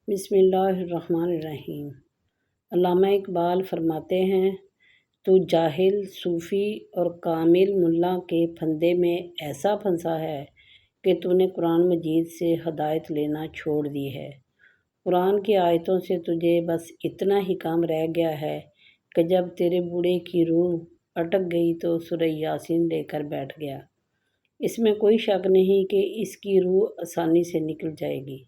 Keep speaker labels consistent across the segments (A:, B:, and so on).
A: بسم اللہ الرحمن الرحیم۔ علامہ اقبال فرماتے ہیں، تو جاہل صوفی اور کامل ملا کے پھندے میں ایسا پھنسا ہے کہ تو نے قرآن مجید سے ہدایت لینا چھوڑ دی ہے۔ قرآن کی آیتوں سے تجھے بس اتنا ہی کام رہ گیا ہے کہ جب تیرے بوڑھے کی روح اٹک گئی تو سورہ یاسین لے کر بیٹھ گیا۔ اس میں کوئی شک نہیں کہ اس کی روح آسانی سے نکل جائے گی۔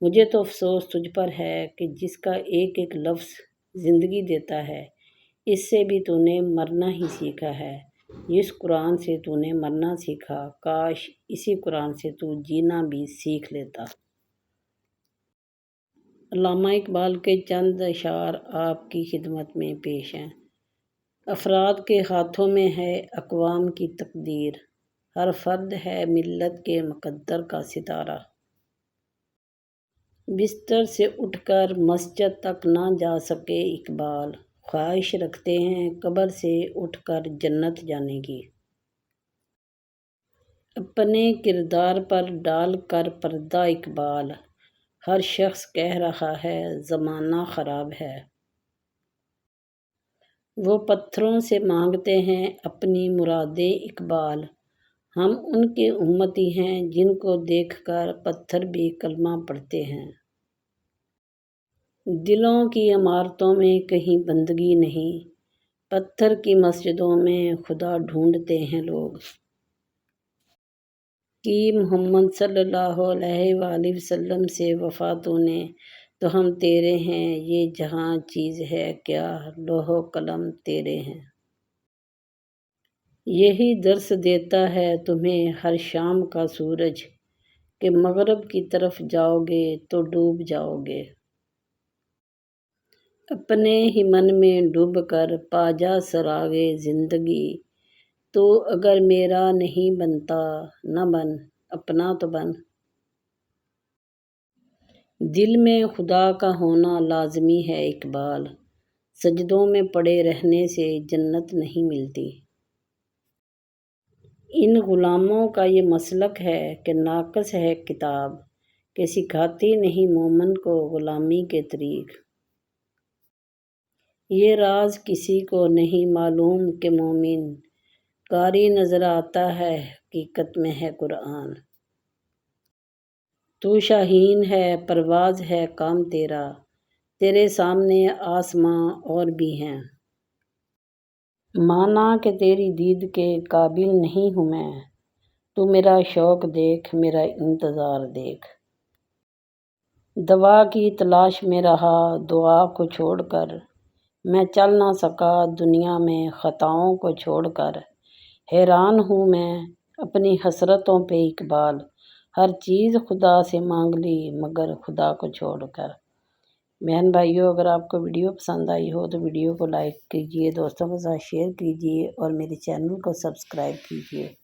A: مجھے تو افسوس تجھ پر ہے کہ جس کا ایک ایک لفظ زندگی دیتا ہے، اس سے بھی تو نے مرنا ہی سیکھا ہے۔ جس قرآن سے تو نے مرنا سیکھا، کاش اسی قرآن سے تو جینا بھی سیکھ لیتا۔ علامہ اقبال کے چند اشعار آپ کی خدمت میں پیش ہیں۔ افراد کے ہاتھوں میں ہے اقوام کی تقدیر، ہر فرد ہے ملت کے مقدر کا ستارہ۔ بستر سے اٹھ کر مسجد تک نہ جا سکے اقبال، خواہش رکھتے ہیں قبر سے اٹھ کر جنت جانے کی۔ اپنے کردار پر ڈال کر پردہ اقبال، ہر شخص کہہ رہا ہے زمانہ خراب ہے۔ وہ پتھروں سے مانگتے ہیں اپنی مرادیں اقبال، ہم ان کے امتی ہیں جن کو دیکھ کر پتھر بھی کلمہ پڑھتے ہیں۔ دلوں کی عمارتوں میں کہیں بندگی نہیں، پتھر کی مسجدوں میں خدا ڈھونڈتے ہیں لوگ۔ کی محمد صلی اللہ علیہ وآلہ وسلم سے وفا تو نے، تو ہم تیرے ہیں، یہ جہاں چیز ہے کیا، لوح و قلم تیرے ہیں۔ یہی درس دیتا ہے تمہیں ہر شام کا سورج کہ مغرب کی طرف جاؤ گے تو ڈوب جاؤ گے۔ اپنے ہی من میں ڈوب کر پا جا سراغِ زندگی، تو اگر میرا نہیں بنتا نہ بن، اپنا تو بن۔ دل میں خدا کا ہونا لازمی ہے اقبال، سجدوں میں پڑے رہنے سے جنت نہیں ملتی۔ ان غلاموں کا یہ مسلک ہے کہ ناقص ہے کتاب، کہ سکھاتی نہیں مومن کو غلامی کے طریق۔ یہ راز کسی کو نہیں معلوم کہ مومن، قاری نظر آتا ہے حقیقت میں ہے قرآن۔ تو شاہین ہے پرواز ہے کام تیرا، تیرے سامنے آسماں اور بھی ہیں۔ مانا کہ تیری دید کے قابل نہیں ہوں میں، تو میرا شوق دیکھ میرا انتظار دیکھ۔ دوا کی تلاش میں رہا دعا کو چھوڑ کر، میں چل نہ سکا دنیا میں خطاؤں کو چھوڑ کر۔ حیران ہوں میں اپنی حسرتوں پہ اقبال، ہر چیز خدا سے مانگ لی مگر خدا کو چھوڑ کر۔ بہن بھائیو، اگر آپ کو ویڈیو پسند آئی ہو تو ویڈیو کو لائک کیجیے، دوستوں کے ساتھ شیئر کیجیے اور میرے چینل کو سبسکرائب کیجیے۔